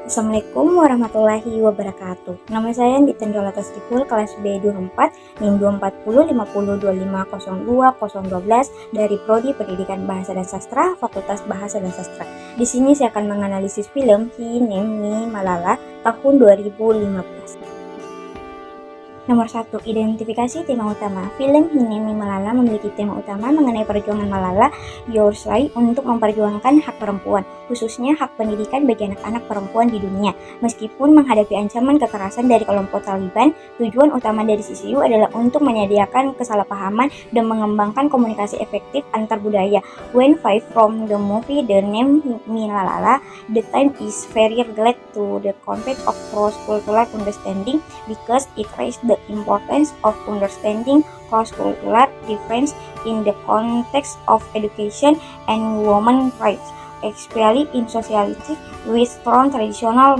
Assalamualaikum warahmatullahi wabarakatuh. Nama saya Diten Dolata Srikul, kelas B24, NIM 24050502012 dari Prodi Pendidikan Bahasa dan Sastra, Fakultas Bahasa dan Sastra. Di sini saya akan menganalisis film Hi Nem Ni Malala tahun 2015. Nomor 1. Identifikasi tema utama. Film Hi Nem Ni Malala memiliki tema utama mengenai perjuangan Malala Yousafzai untuk memperjuangkan hak perempuan, khususnya hak pendidikan bagi anak-anak perempuan di dunia. Meskipun menghadapi ancaman kekerasan dari kelompok Taliban, tujuan utama dari CCU adalah untuk menyediakan kesalahpahaman dan mengembangkan komunikasi efektif antar budaya. When five from the movie The Name Malala, the time is very glad to the concept of cross-cultural understanding because it raised the importance of understanding cross-cultural difference in the context of education and women's rights, especially in society with strong traditional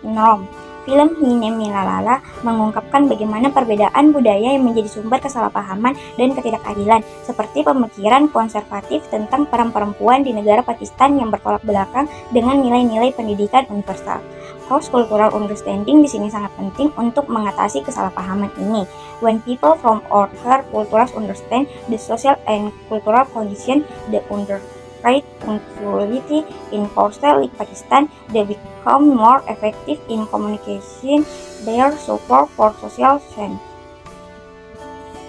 norm. Film Hi Nem Ni Malala mengungkapkan bagaimana perbedaan budaya yang menjadi sumber kesalahpahaman dan ketidakadilan, seperti pemikiran konservatif tentang peran perempuan di negara Pakistan yang bertolak belakang dengan nilai-nilai pendidikan universal. Cross-cultural understanding di sini sangat penting untuk mengatasi kesalahpahaman ini. When people from other cultures understand the social and cultural condition, the right punctuality in countries like Pakistan, they become more effective in communication their support for social change.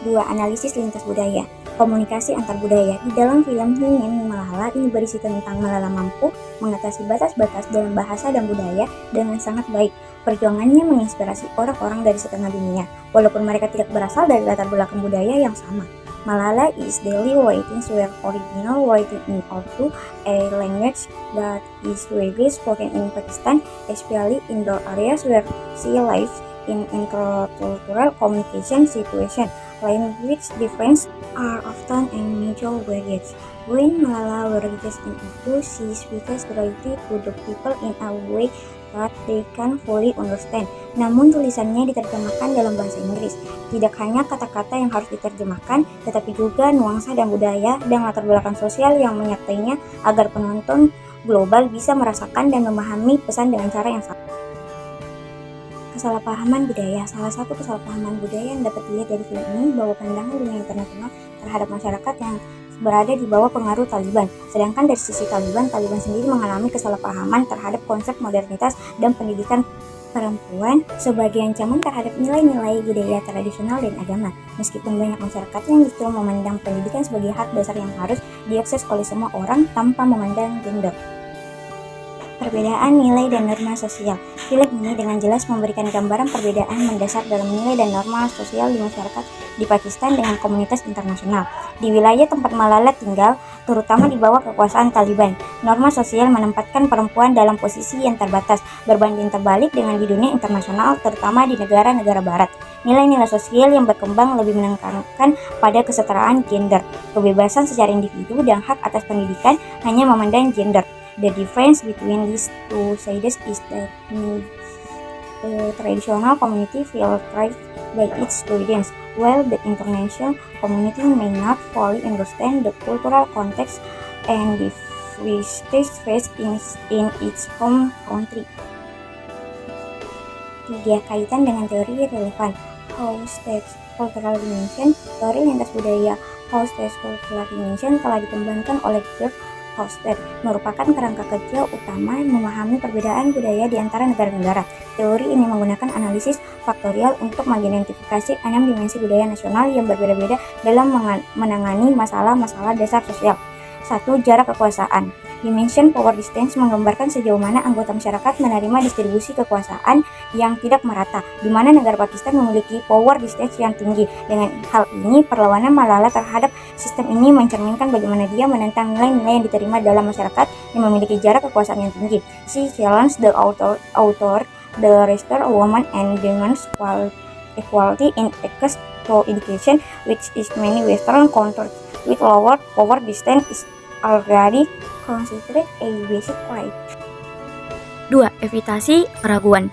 2. Analisis lintas budaya. Komunikasi antar budaya. Di dalam film Hi Nem Ni Malala ini berisi tentang Malala mampu mengatasi batas-batas dalam bahasa dan budaya dengan sangat baik. Perjuangannya menginspirasi orang-orang dari setengah dunia, walaupun mereka tidak berasal dari latar belakang budaya yang sama. Malala is daily writing where original writing in Urdu, a language that is widely spoken in Pakistan, especially in the areas where she lives in intercultural communication situation. Language differences are often a major barrier. When Malala writes in Urdu, she speaks directly to the people in a way that they can fully understand. Namun tulisannya diterjemahkan dalam bahasa Inggris. Tidak hanya kata-kata yang harus diterjemahkan, tetapi juga nuansa dan budaya dan latar belakang sosial yang menyertainya agar penonton global bisa merasakan dan memahami pesan dengan cara yang sama. Kesalahpahaman budaya. Salah satu kesalahpahaman budaya yang dapat dilihat dari film ini bahwa pandangan dunia internasional terhadap masyarakat yang berada di bawah pengaruh Taliban. Sedangkan dari sisi Taliban sendiri mengalami kesalahpahaman terhadap konsep modernitas dan pendidikan perempuan sebagai ancaman terhadap nilai-nilai budaya tradisional dan agama. Meskipun banyak masyarakat yang justru memandang pendidikan sebagai hak dasar yang harus diakses oleh semua orang tanpa memandang gender. Perbedaan nilai dan norma sosial. Film ini dengan jelas memberikan gambaran perbedaan mendasar dalam nilai dan norma sosial di masyarakat di Pakistan dengan komunitas internasional. Di wilayah tempat Malala tinggal, terutama di bawah kekuasaan Taliban, norma sosial menempatkan perempuan dalam posisi yang terbatas, berbanding terbalik dengan di dunia internasional, terutama di negara-negara barat. Nilai-nilai sosial yang berkembang lebih menekankan pada kesetaraan gender, kebebasan secara individu, dan hak atas pendidikan hanya memandang gender. The difference between these two sides is that the traditional community feels threatened by its students, while the international community may not fully understand the cultural context and differences faced in its home country. 3. Kaitan dengan teori relevan. House-based cultural dimension. Teori lintas budaya House-based cultural dimension telah dikembangkan oleh George Hofstede, merupakan kerangka kerja utama memahami perbedaan budaya di antara negara-negara. Teori ini menggunakan analisis faktorial untuk mengidentifikasi 6 dimensi budaya nasional yang berbeda-beda dalam menangani masalah-masalah dasar sosial. 1. Jarak kekuasaan. Dimension power distance menggambarkan sejauh mana anggota masyarakat menerima distribusi kekuasaan yang tidak merata, di mana negara Pakistan memiliki power distance yang tinggi. Dengan hal ini, perlawanan Malala terhadap sistem ini mencerminkan bagaimana dia menentang nilai-nilai yang diterima dalam masyarakat yang memiliki jarak kekuasaan yang tinggi. She challenged the author the restore women and men's equality in access to education, which is many Western countries with lower power distance is already considered a basic right. 2. Evitasi keraguan.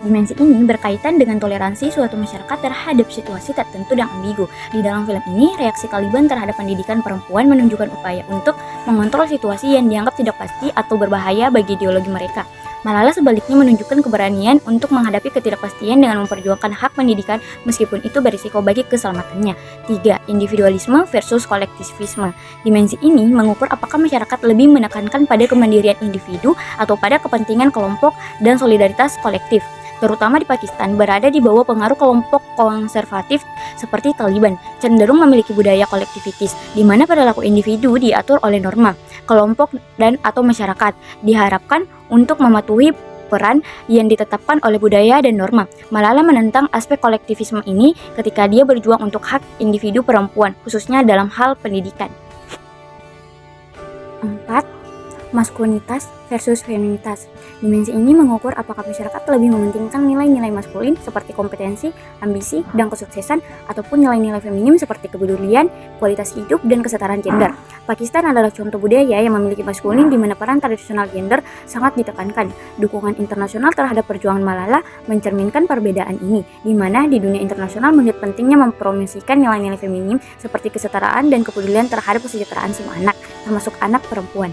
Dimensi ini berkaitan dengan toleransi suatu masyarakat terhadap situasi tertentu dan ambigu. Di dalam film ini, reaksi Taliban terhadap pendidikan perempuan menunjukkan upaya untuk mengontrol situasi yang dianggap tidak pasti atau berbahaya bagi ideologi mereka. Malala sebaliknya menunjukkan keberanian untuk menghadapi ketidakpastian dengan memperjuangkan hak pendidikan meskipun itu berisiko bagi keselamatannya. 3. Individualisme versus kolektivisme. Dimensi ini mengukur apakah masyarakat lebih menekankan pada kemandirian individu atau pada kepentingan kelompok dan solidaritas kolektif. Terutama di Pakistan, berada di bawah pengaruh kelompok konservatif seperti Taliban, cenderung memiliki budaya kolektivitis, di mana perilaku individu diatur oleh norma, kelompok dan atau masyarakat, diharapkan untuk mematuhi peran yang ditetapkan oleh budaya dan norma. Malala menentang aspek kolektivisme ini ketika dia berjuang untuk hak individu perempuan, khususnya dalam hal pendidikan. 4. Maskulinitas versus feminitas. Dimensi ini mengukur apakah masyarakat lebih mementingkan nilai-nilai maskulin seperti kompetensi, ambisi, dan kesuksesan, ataupun nilai-nilai feminim seperti kepedulian, kualitas hidup, dan kesetaraan gender. Pakistan adalah contoh budaya yang memiliki maskulin di mana peran tradisional gender sangat ditekankan. Dukungan internasional terhadap perjuangan Malala mencerminkan perbedaan ini, di mana di dunia internasional melihat pentingnya mempromosikan nilai-nilai feminim seperti kesetaraan dan kepedulian terhadap kesejahteraan semua anak, termasuk anak perempuan.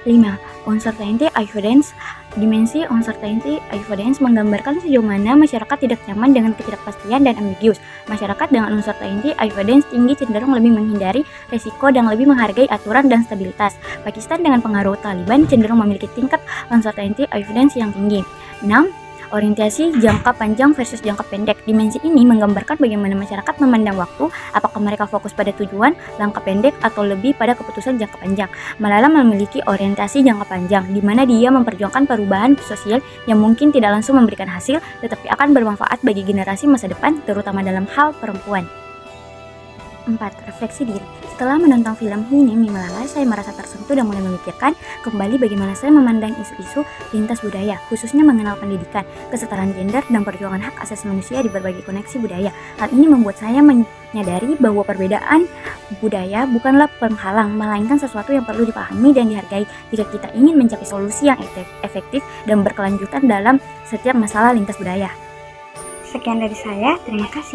5. Uncertainty Avoidance. Dimensi uncertainty avoidance menggambarkan sejauh mana masyarakat tidak nyaman dengan ketidakpastian dan ambiguous. Masyarakat dengan uncertainty avoidance tinggi cenderung lebih menghindari resiko dan lebih menghargai aturan dan stabilitas. Pakistan dengan pengaruh Taliban cenderung memiliki tingkat uncertainty avoidance yang tinggi. 6. Orientasi jangka panjang versus jangka pendek. Dimensi ini menggambarkan bagaimana masyarakat memandang waktu, apakah mereka fokus pada tujuan langkah pendek atau lebih pada keputusan jangka panjang. Malala memiliki orientasi jangka panjang, di mana dia memperjuangkan perubahan sosial yang mungkin tidak langsung memberikan hasil, tetapi akan bermanfaat bagi generasi masa depan, terutama dalam hal perempuan. 4. Refleksi diri. Setelah menonton film Hi Nem Ni Malala, saya merasa tersentuh dan mulai memikirkan kembali bagaimana saya memandang isu-isu lintas budaya, khususnya mengenal pendidikan, kesetaraan gender, dan perjuangan hak asasi manusia di berbagai koneksi budaya. Hal ini membuat saya menyadari bahwa perbedaan budaya bukanlah penghalang, melainkan sesuatu yang perlu dipahami dan dihargai jika kita ingin mencapai solusi yang efektif dan berkelanjutan dalam setiap masalah lintas budaya. Sekian dari saya, terima kasih.